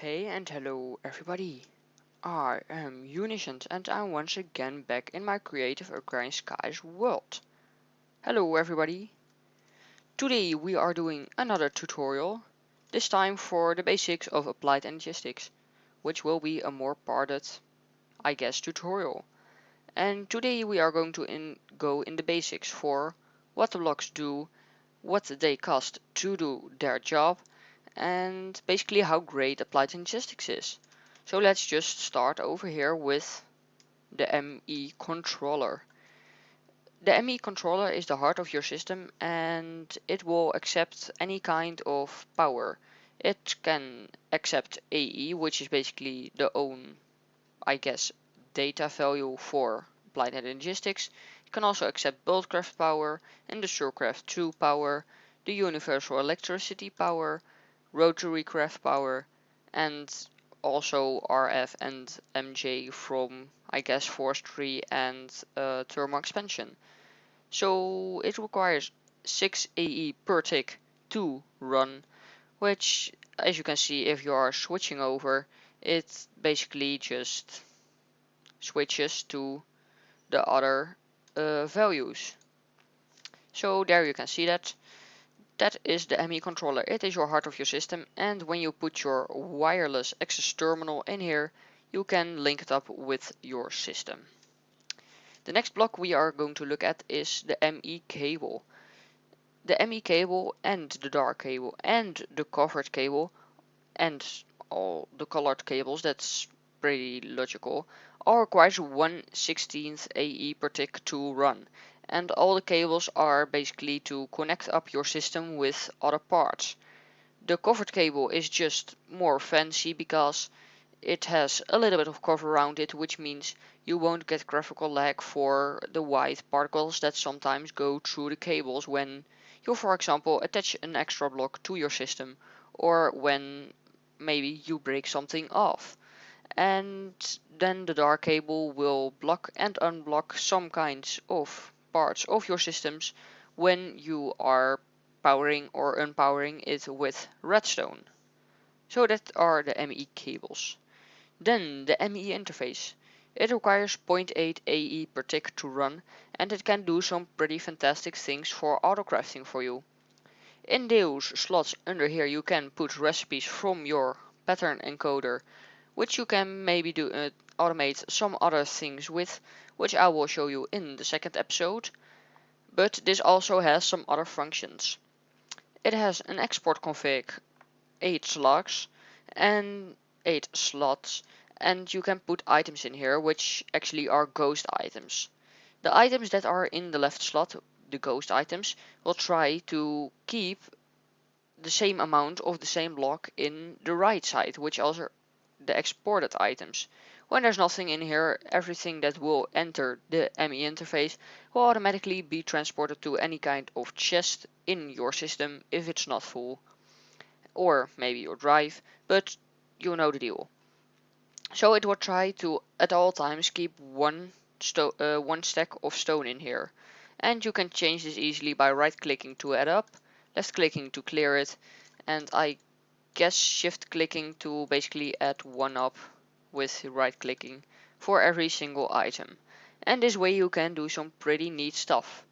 Hey and hello everybody, I am Uniscent and I'm once again back in my creative Agrarian Skies world. Hello everybody, today we are doing another tutorial, this time for the basics of applied energistics, which will be a more parted, I guess, tutorial. And today we are going to go in the basics for what the blocks do, what they cost to do their job, and basically how great applied energistics is. So let's just start over here with the ME controller. The ME controller is the heart of your system and it will accept any kind of power. It can accept AE, which is basically the own, I guess, data value for applied energistics. It can also accept Boltcraft power, Industrialcraft 2 power, the universal electricity power, rotary craft power, and also RF and MJ from, I guess, forestry and thermal expansion. So it requires 6 AE per tick to run, which, as you can see, if you are switching over, it basically just switches to the other values. So there you can see that. That is the ME controller. It is your heart of your system, and when you put your wireless access terminal in here, you can link it up with your system. The next block we are going to look at is the ME cable. The ME cable and the dark cable and the covered cable and all the colored cables, that's pretty logical, all requires 1/16th AE per tick to run. And all the cables are basically to connect up your system with other parts. The covered cable is just more fancy because it has a little bit of cover around it, which means you won't get graphical lag for the white particles that sometimes go through the cables when you, for example, attach an extra block to your system, or when maybe you break something off. And then the dark cable will block and unblock some kinds of parts of your systems when you are powering or unpowering it with redstone. So that are the ME cables. Then the ME interface. It requires 0.8 AE per tick to run, and it can do some pretty fantastic things for autocrafting for you. In those slots under here you can put recipes from your pattern encoder, which you can maybe do automate some other things with, which I will show you in the second episode. But this also has some other functions. It has an export config, 8 slugs and 8 slots, and you can put items in here which actually are ghost items. The items that are in the left slot, the ghost items, will try to keep the same amount of the same block in the right side, which also the exported items. When there's nothing in here, everything that will enter the ME interface will automatically be transported to any kind of chest in your system if it's not full, or maybe your drive, but you know the deal. So it will try to at all times keep one stack of stone in here, and you can change this easily by right clicking to add up, left clicking to clear it, and I guess shift clicking to basically add one up with right clicking for every single item. And this way you can do some pretty neat stuff.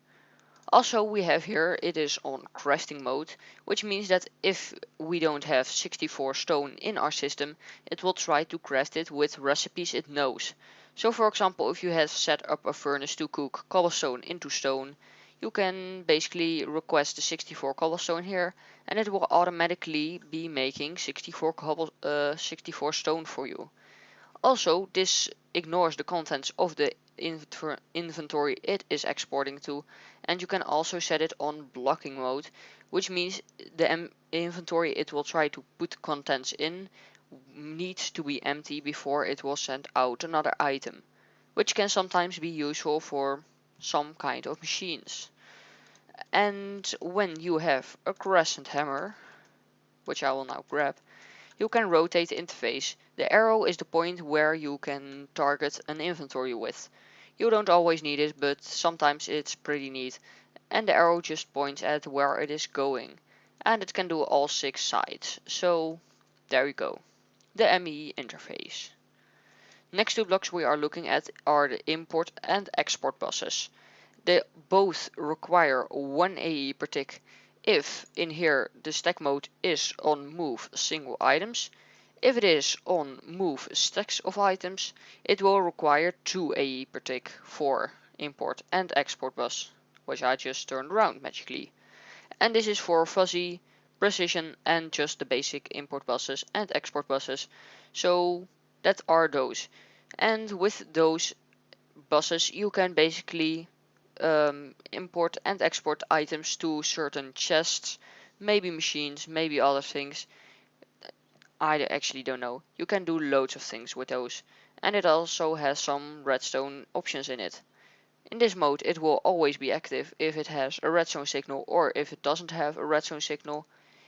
Also we have here, it is on crafting mode, which means that if we don't have 64 stone in our system, it will try to craft it with recipes it knows. So for example, if you have set up a furnace to cook cobblestone into stone, you can basically request the 64 cobblestone here, and it will automatically be making 64 stone for you. Also, this ignores the contents of the inventory it is exporting to, and you can also set it on blocking mode, which means the inventory it will try to put contents in needs to be empty before it will send out another item, which can sometimes be useful for some kind of machines. And when you have a crescent hammer, which I will now grab, you can rotate the interface. The arrow is the point where you can target an inventory with. You don't always need it, but sometimes it's pretty neat. And the arrow just points at where it is going. And it can do all 6 sides. So there you go. the ME interface. Next two blocks we are looking at are the import and export buses. They both require 1 AE per tick if in here the stack mode is on move single items. If it is on move stacks of items, it will require 2 AE per tick for import and export bus, which I just turned around magically. And this is for fuzzy, precision, and just the basic import buses and export buses. So that are those. And with those buses you can basically import and export items to certain chests, maybe machines, maybe other things. I actually don't know. You can do loads of things with those. And it also has some redstone options in it. In this mode it will always be active if it has a redstone signal or if it doesn't have a redstone signal.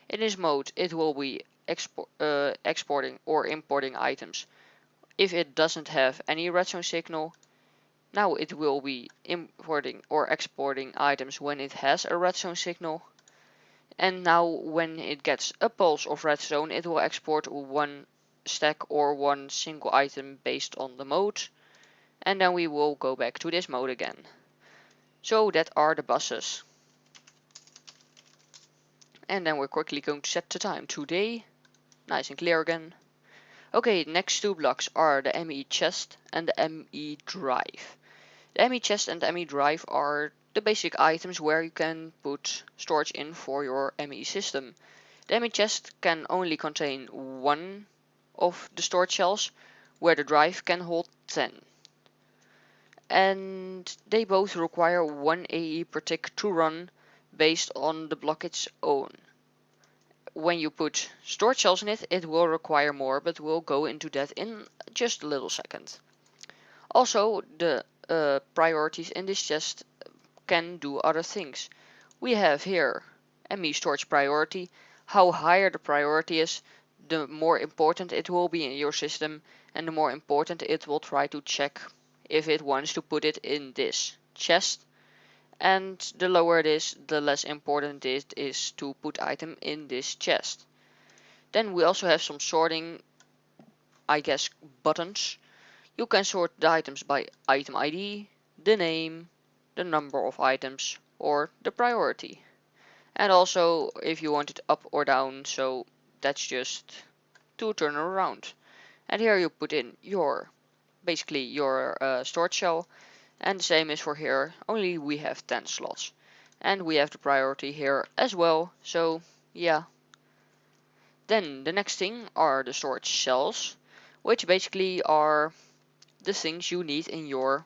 In this mode it will be exporting or importing items if it doesn't have any redstone signal. Now it will be importing or exporting items when it has a redstone signal. And now when it gets a pulse of redstone, it will export one stack or one single item based on the mode. And then we will go back to this mode again. So that are the buses. And then we're quickly going to set the time to day. Nice and clear again. Okay, next two blocks are the ME chest and the ME drive. The ME chest and the ME drive are the basic items where you can put storage in for your ME system. The ME chest can only contain one of the storage shells, where the drive can hold 10. And they both require 1 AE per tick to run based on the block its own. When you put storage shells in it, it will require more, but we'll go into that in just a little second. Also, the priorities in this chest can do other things. We have here ME storage priority. How higher the priority is, the more important it will be in your system, and the more important it will try to check if it wants to put it in this chest. And the lower it is, the less important it is to put item in this chest. Then we also have some sorting, I guess, buttons. You can sort the items by item ID, the name, the number of items, or the priority. And also if you want it up or down, so that's just to turn around. And here you put in your, basically your storage shell, and the same is for here, only we have 10 slots. And we have the priority here as well, so yeah. Then the next thing are the storage cells, which basically are the things you need in your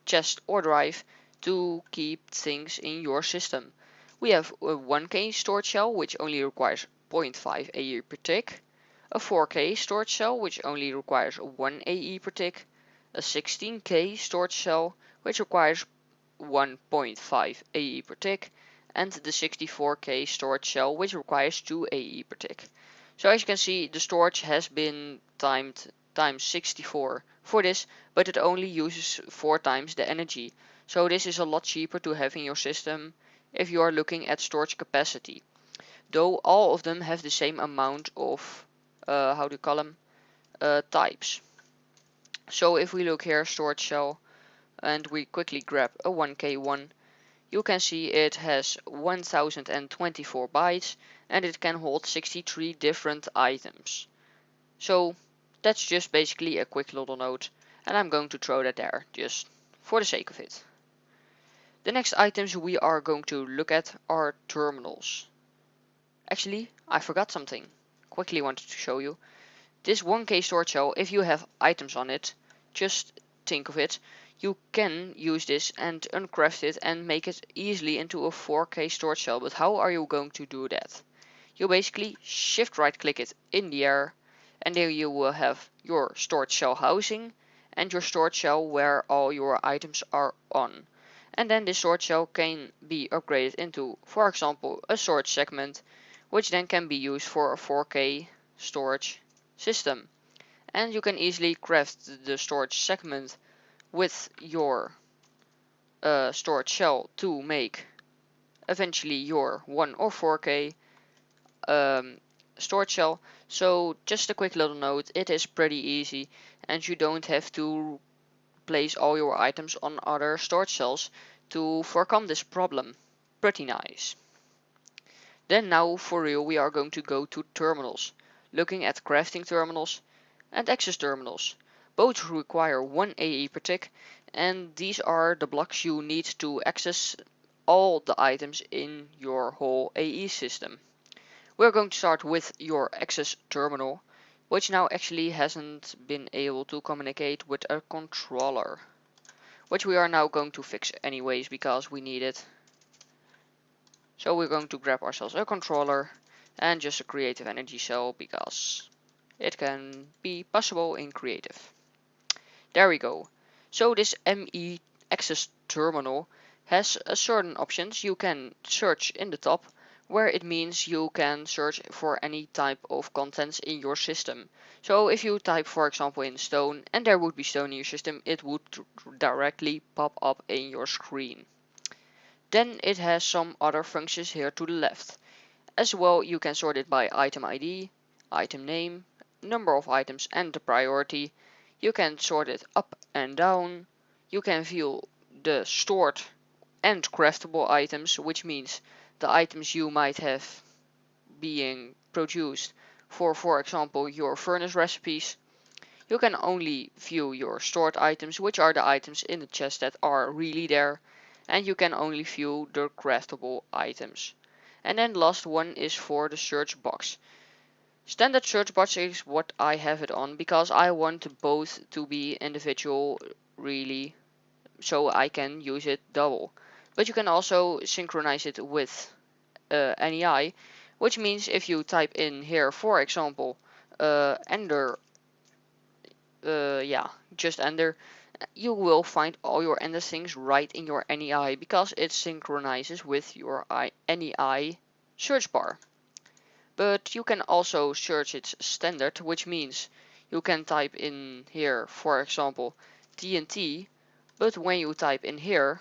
chest or drive to keep things in your system. We have a 1K storage cell, which only requires 0.5 AE per tick, a 4K storage cell, which only requires 1 AE per tick, a 16K storage cell, which requires 1.5 AE per tick, and the 64K storage cell, which requires 2 AE per tick. So as you can see, the storage has been timed times 64 for this, but it only uses 4 times the energy. So this is a lot cheaper to have in your system if you are looking at storage capacity. Though all of them have the same amount of, how do you call them, types. So if we look here, storage cell, and we quickly grab a 1K one, you can see it has 1024 bytes and it can hold 63 different items. So that's just basically a quick little note, and I'm going to throw that there just for the sake of it. The next items we are going to look at are terminals. Actually, I forgot something. Quickly wanted to show you. This 1K storage cell, if you have items on it, just think of it. You can use this and uncraft it and make it easily into a 4K storage cell. But how are you going to do that? You basically shift right click it in the air, and there you will have your storage cell housing and your storage cell where all your items are on. And then this storage cell can be upgraded into, for example, a storage segment, which then can be used for a 4K storage system. And you can easily craft the storage segment with your storage shell to make eventually your 1 or 4K storage cell. So just a quick little note, it is pretty easy and you don't have to place all your items on other storage cells to overcome this problem. Pretty nice. Then now for real we are going to go to terminals, looking at crafting terminals and access terminals. Both require 1 AE per tick, and these are the blocks you need to access all the items in your whole AE system. We're going to start with your access terminal, which now actually hasn't been able to communicate with a controller, which we are now going to fix anyways because we need it. So we're going to grab ourselves a controller and just a creative energy cell because it can be possible in creative. There we go. So this ME access terminal has certain options. You can search in the top, where it means you can search for any type of contents in your system. So if you type for example in stone and there would be stone in your system, it would directly pop up in your screen. Then it has some other functions here to the left. As well, you can sort it by item ID, item name, number of items and the priority. You can sort it up and down. You can view the stored and craftable items, which means the items you might have being produced for example, your furnace recipes. You can only view your stored items, which are the items in the chest that are really there, and you can only view the craftable items. And then the last one is for the search box. Standard search box is what I have it on because I want both to be individual really, so I can use it double. But you can also synchronize it with NEI, which means if you type in here for example Ender, just Ender, you will find all your Ender things right in your NEI because it synchronizes with your NEI search bar. But you can also search it standard, which means you can type in here for example TNT, but when you type in here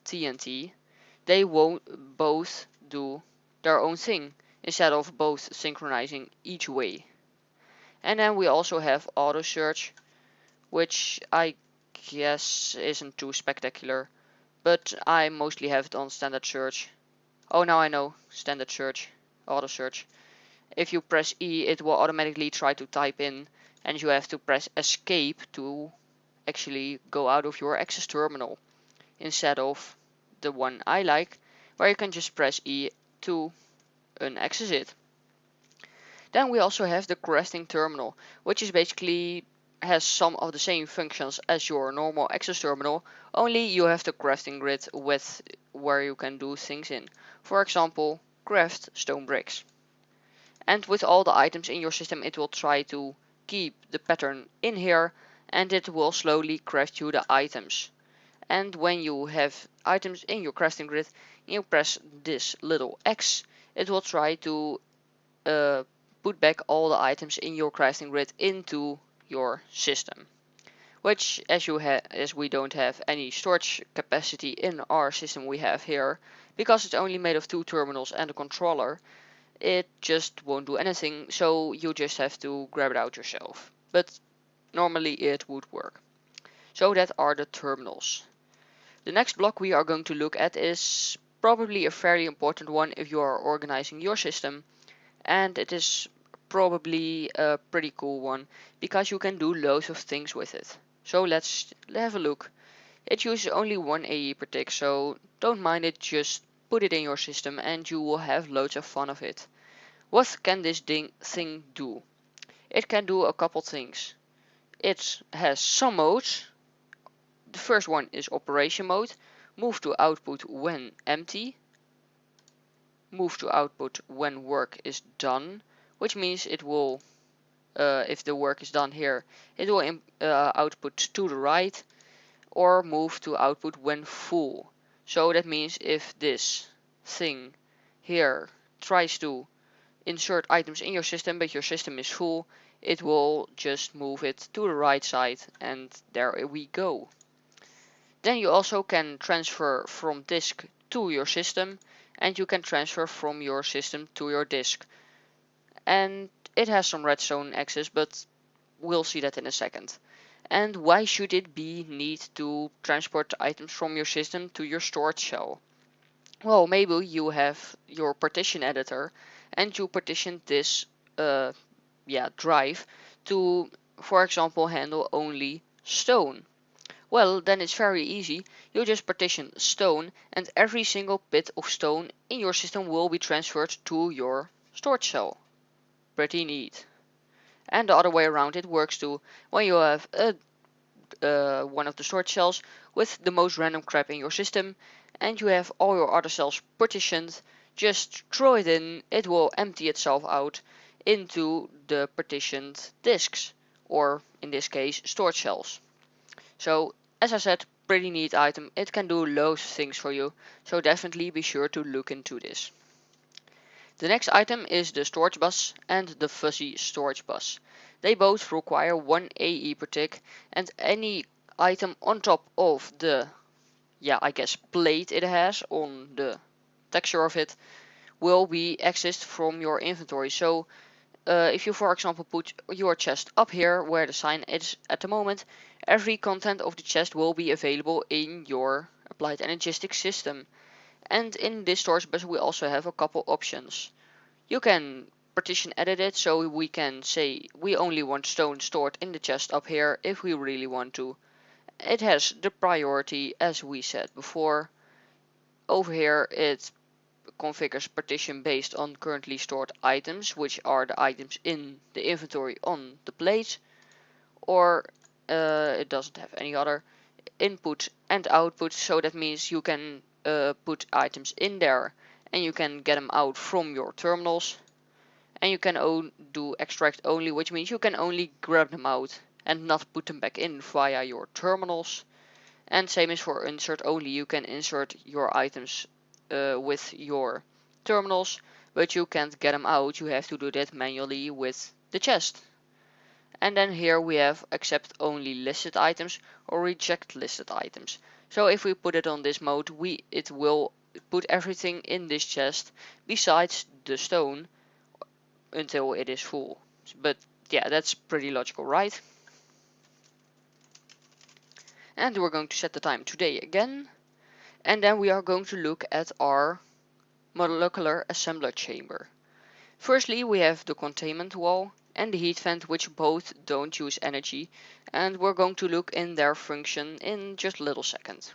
TNT, they won't both do their own thing instead of both synchronizing each way. And then we also have auto search, which I guess isn't too spectacular, but I mostly have it on standard search. Oh, now I know, standard search, auto search. If you press E, it will automatically try to type in, and you have to press escape to actually go out of your access terminal, instead of the one I like, where you can just press E to unaccess it. Then we also have the crafting terminal, which is basically has some of the same functions as your normal access terminal, only you have the crafting grid with where you can do things in. For example, craft stone bricks. And with all the items in your system, it will try to keep the pattern in here, and it will slowly craft you the items. And when you have items in your crafting grid, you press this little X, it will try to put back all the items in your crafting grid into your system. Which, as we don't have any storage capacity in our system we have here, because it's only made of 2 terminals and a controller, it just won't do anything, so you just have to grab it out yourself. But normally it would work. So that are the terminals. The next block we are going to look at is probably a fairly important one if you are organizing your system, and it is probably a pretty cool one because you can do loads of things with it. So let's have a look. It uses only 1 AE per tick, so don't mind it, just put it in your system and you will have loads of fun of it. What can this thing do? It can do a couple things. It has some modes. The first one is operation mode. Move to output when empty. Move to output when work is done, which means it will, if the work is done here, it will output to the right, or move to output when full. So that means if this thing here tries to insert items in your system but your system is full, it will just move it to the right side, and there we go. Then you also can transfer from disk to your system, and you can transfer from your system to your disk. and it has some redstone access, but we'll see that in a second. And why should it be need to transport items from your system to your storage cell? Well, maybe you have your partition editor and you partition this uh, drive to, for example, handle only stone. Well, then it's very easy. You just partition stone and every single bit of stone in your system will be transferred to your storage cell. Pretty neat. And the other way around it works too. When you have one of the storage cells with the most random crap in your system and you have all your other cells partitioned, just throw it in, it will empty itself out into the partitioned disks, or in this case storage cells. So as I said, pretty neat item, it can do loads of things for you, so definitely be sure to look into this. The next item is the storage bus and the fuzzy storage bus. They both require 1 AE per tick, and any item on top of the, plate it has on the texture of it will be accessed from your inventory. So if you, for example, put your chest up here where the sign is at the moment, every content of the chest will be available in your applied Energistics system. And in this storage bus we also have a couple options. You can partition edit it, so we can say we only want stone stored in the chest up here if we really want to. It has the priority as we said before. Over here it configures partition based on currently stored items, which are the items in the inventory on the plate, or it doesn't have any other input and output, so that means you can put items in there and you can get them out from your terminals, and you can do extract only, which means you can only grab them out and not put them back in via your terminals. And same is for insert only, you can insert your items with your terminals, but you can't get them out, you have to do that manually with the chest. And then here we have accept only listed items or reject listed items. So if we put it on this mode, it will put everything in this chest besides the stone until it is full. But yeah, that's pretty logical, right? And we're going to set the time today again. And then we are going to look at our molecular assembler chamber. Firstly, we have the containment wall and the heat vent, which both don't use energy, and we're going to look in their function in just a little second.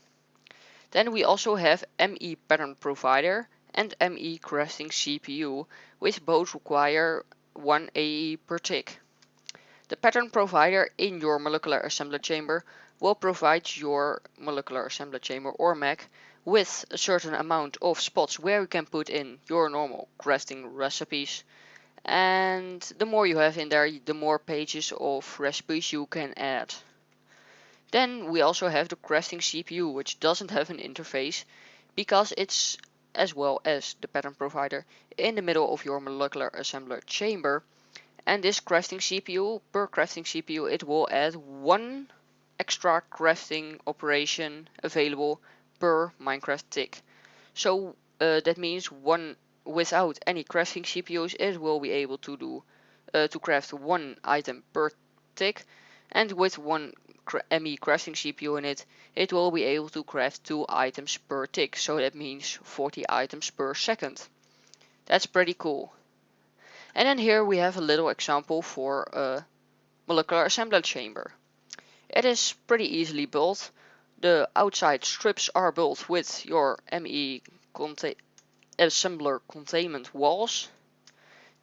Then we also have ME pattern provider and ME crafting CPU, which both require 1 AE per tick. The pattern provider in your molecular assembler chamber will provide your molecular assembler chamber or mech with a certain amount of spots where you can put in your normal crafting recipes, and the more you have in there, the more pages of recipes you can add. Then we also have the crafting CPU, which doesn't have an interface because it's, as well as the pattern provider, in the middle of your molecular assembler chamber. And this crafting CPU, per crafting CPU, it will add 1 extra crafting operation available per Minecraft tick. So that means without any crafting CPUs, it will be able to do to craft 1 item per tick, and with 1 ME crafting CPU in it, it will be able to craft 2 items per tick. So that means 40 items per second. That's pretty cool. And then here we have a little example for a molecular assembler chamber. It is pretty easily built. The outside strips are built with your ME assembler containment walls.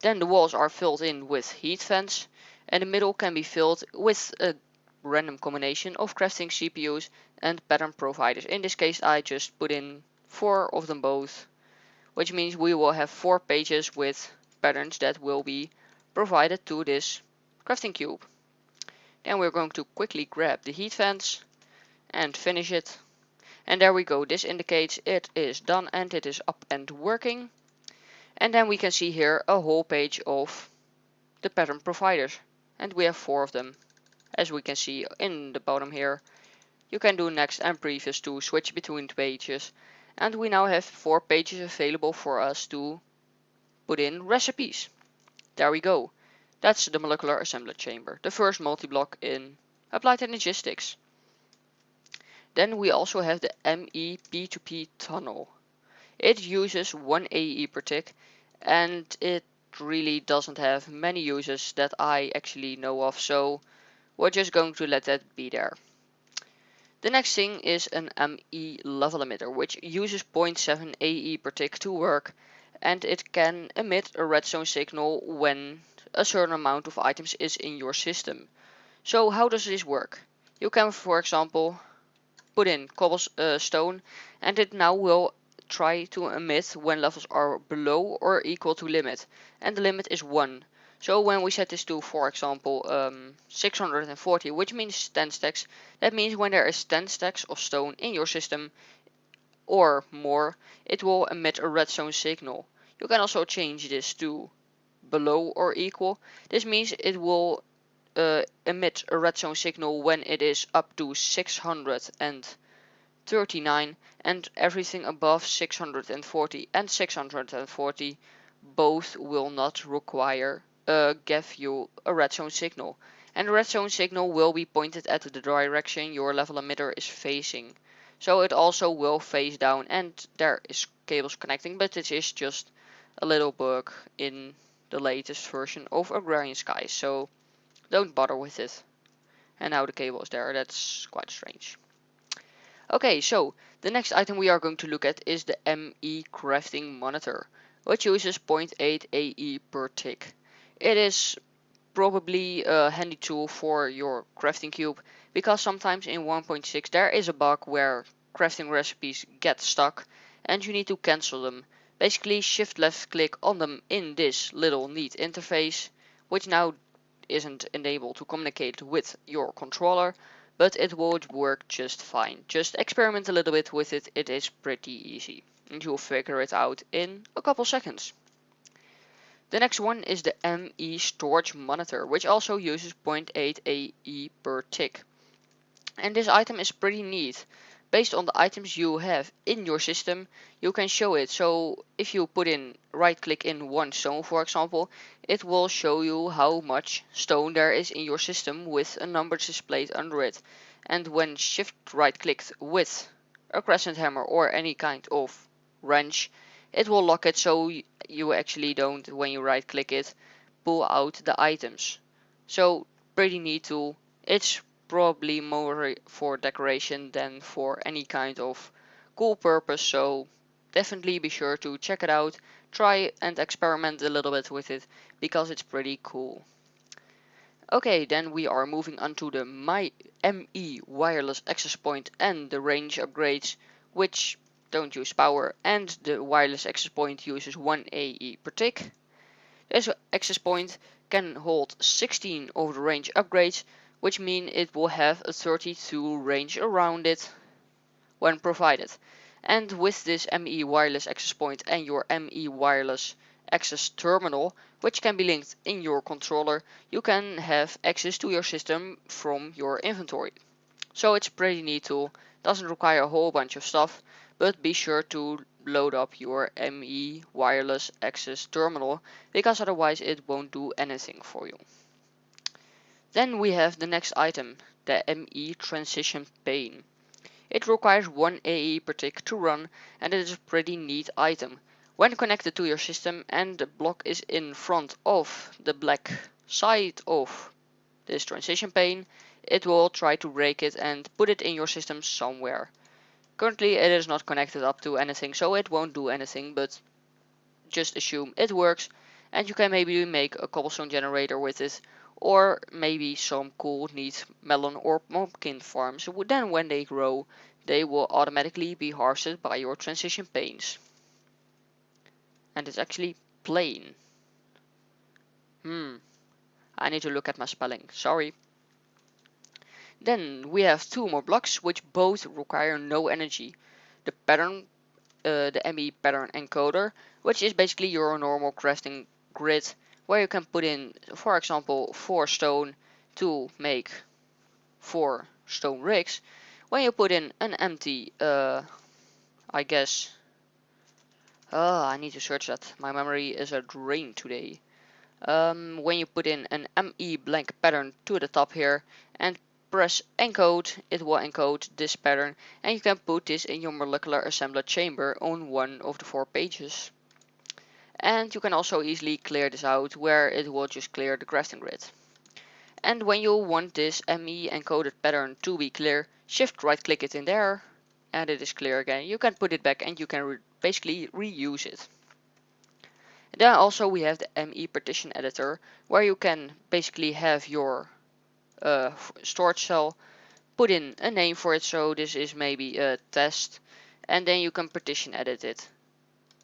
Then the walls are filled in with heat vents, and the middle can be filled with a random combination of crafting CPUs and pattern providers. In this case I just put in 4 of them both, which means we will have 4 pages with patterns that will be provided to this crafting cube. Then we're going to quickly grab the heat vents and finish it. And there we go, this indicates it is done and it is up and working. And then we can see here a whole page of the pattern providers, and we have 4 of them, as we can see in the bottom here. You can do next and previous to switch between the pages, and we now have 4 pages available for us to put in recipes. There we go. That's the molecular assembly chamber, the first multi-block in Applied Energistics. Then we also have the ME P2P tunnel. It uses 1 AE per tick, and it really doesn't have many uses that I actually know of, so we're just going to let that be there. The next thing is an ME level emitter, which uses 0.7 AE per tick to work, and it can emit a redstone signal when a certain amount of items is in your system. So how does this work? You can, for example, put in cobblestone, and it now will try to emit when levels are below or equal to limit, and the limit is 1. So when we set this to, for example, 640, which means 10 stacks, that means when there is 10 stacks of stone in your system or more, it will emit a redstone signal. You can also change this to below or equal. This means it will emit a redstone signal when it is up to 639, and everything above 640 and 640 both will not require give you a redstone signal, and the redstone signal will be pointed at the direction your level emitter is facing. So it also will face down, and there is cables connecting, but it is just a little bug in the latest version of Agrarian Skies, so don't bother with it. And now the cable is there, that's quite strange. Okay, so the next item we are going to look at is the ME crafting monitor, which uses 0.8 AE per tick. It is probably a handy tool for your crafting cube, because sometimes in 1.6 there is a bug where crafting recipes get stuck and you need to cancel them. Basically shift left click on them in this little neat interface, which now isn't enabled to communicate with your controller, but it would work just fine. Just experiment a little bit with it, it is pretty easy, and you'll figure it out in a couple seconds. The next one is the ME storage monitor, which also uses 0.8 AE per tick. And this item is pretty neat. Based on the items you have in your system, you can show it. So if you put in right click in one stone, for example, it will show you how much stone there is in your system with a number displayed under it. And when shift right clicked with a crescent hammer or any kind of wrench, it will lock it, so you actually don't, when you right click it, pull out the items. So pretty neat tool. It's probably more for decoration than for any kind of cool purpose, so definitely be sure to check it out, try and experiment a little bit with it, because it's pretty cool. Okay, then we are moving on to the ME wireless access point and the range upgrades, which don't use power, and the wireless access point uses 1 AE per tick. This access point can hold 16 of the range upgrades, which mean it will have a 32 range around it when provided. And with this ME wireless access point and your ME wireless access terminal, which can be linked in your controller, you can have access to your system from your inventory. So it's a pretty neat tool, doesn't require a whole bunch of stuff, but be sure to load up your ME wireless access terminal, because otherwise it won't do anything for you. Then we have the next item, the ME transition pane. It requires 1 AE per tick to run, and it is a pretty neat item. When connected to your system and the block is in front of the black side of this transition pane, it will try to break it and put it in your system somewhere. Currently it is not connected up to anything, so it won't do anything, but just assume it works, and you can maybe make a cobblestone generator with it, or maybe some cool neat melon or pumpkin farms. Then when they grow, they will automatically be harvested by your transition panes. And it's actually plain. I need to look at my spelling, sorry. Then we have two more blocks which both require no energy. The pattern, the ME pattern encoder, which is basically your normal crafting grid, where you can put in, for example, 4 stone to make 4 stone rigs. When you put in an empty, I guess, I need to search that. My memory is a drain today. When you put in an ME blank pattern to the top here and press encode, it will encode this pattern, and you can put this in your molecular assembler chamber on one of the 4 pages. And you can also easily clear this out, where it will just clear the grafting grid. And when you want this ME encoded pattern to be clear, shift right click it in there, and it is clear again. You can put it back and you can basically reuse it. And then also we have the ME partition editor, where you can basically have your storage cell, put in a name for it, so this is maybe a test, and then you can partition edit it.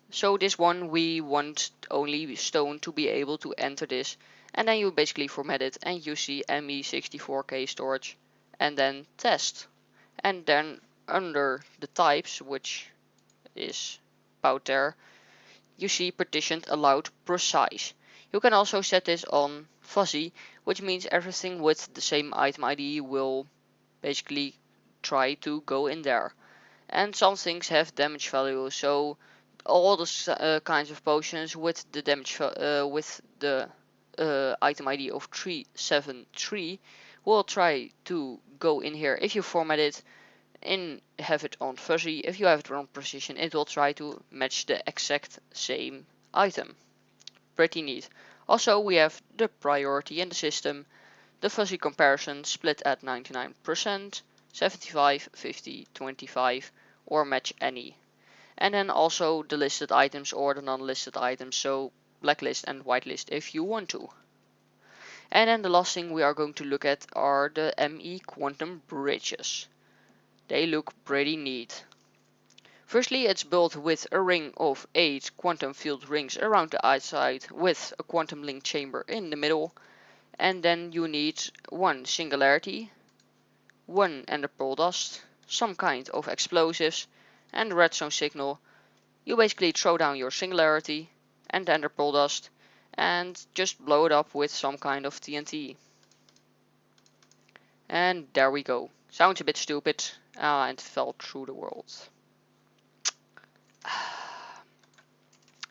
So this one we want only Stone to be able to enter this, and then you basically format it and you see ME64K storage and then test. And then under the types, which is about there, you see partitioned allowed precise. You can also set this on fuzzy, which means everything with the same item ID will basically try to go in there. And some things have damage value, so all the kinds of potions with the damage with the item ID of 373 will try to go in here. If you format it and have it on fuzzy, if you have it on precision, it will try to match the exact same item. Pretty neat. Also, we have the priority in the system, the fuzzy comparison split at 99%, 75, 50, 25, or match any. And then also the listed items or the non-listed items, so blacklist and whitelist if you want to. And then the last thing we are going to look at are the ME quantum bridges. They look pretty neat. Firstly, it's built with a ring of 8 quantum field rings around the outside with a quantum link chamber in the middle. And then you need 1 singularity, 1 ender pearl dust, some kind of explosives, and a redstone signal. You basically throw down your singularity and ender pearl dust and just blow it up with some kind of TNT. And there we go. Sounds a bit stupid, and fell through the world.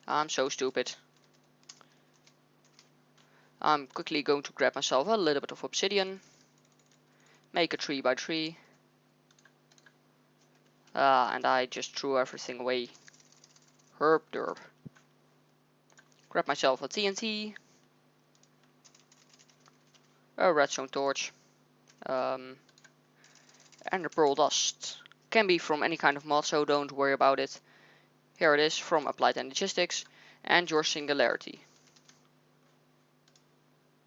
I'm so stupid. I'm quickly going to grab myself a little bit of obsidian, make a 3x3, and I just threw everything away. Herb derb. Grab myself a TNT, a redstone torch, and a pearl dust. Can be from any kind of mod, so don't worry about it. Here it is from Applied Energistics, and your singularity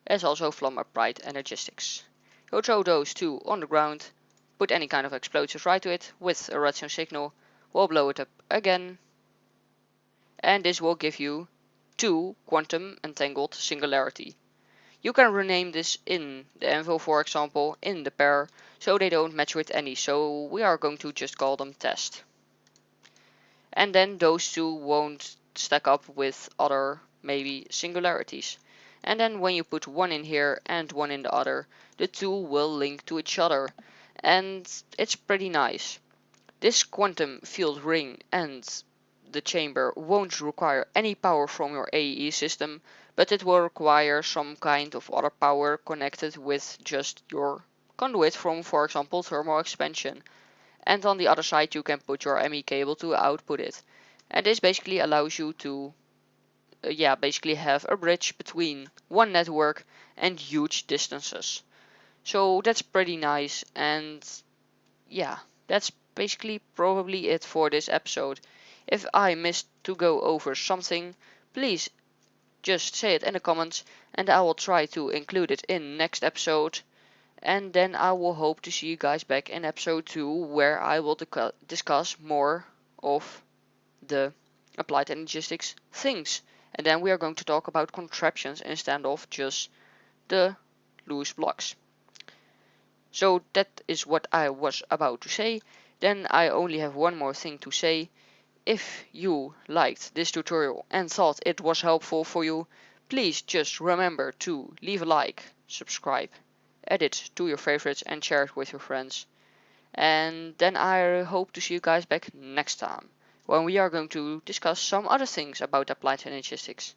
is also from Applied Energistics. You throw those 2 on the ground, put any kind of explosives right to it with a redstone signal, we'll blow it up again, and this will give you 2 quantum entangled singularity. You can rename this in the anvil, for example, in the pair, so they don't match with any, so we are going to just call them test. And then those 2 won't stack up with other maybe singularities. And then when you put 1 in here and 1 in the other, the 2 will link to each other, and it's pretty nice. This quantum field ring and the chamber won't require any power from your AE system, but it will require some kind of other power connected with just your conduit from, for example, thermal expansion. And on the other side you can put your ME cable to output it. And this basically allows you to basically have a bridge between one network and huge distances. So that's pretty nice, and yeah, that's basically probably it for this episode. If I missed to go over something, please just say it in the comments and I will try to include it in next episode. And then I will hope to see you guys back in episode 2, where I will discuss more of the Applied Energistics things. And then we are going to talk about contraptions instead of just the loose blocks. So that is what I was about to say. Then I only have one more thing to say. If you liked this tutorial and thought it was helpful for you, please just remember to leave a like, subscribe, add it to your favorites and share it with your friends. And then I hope to see you guys back next time, when we are going to discuss some other things about Applied Energistics.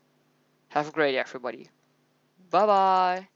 Have a great day, everybody. Bye bye.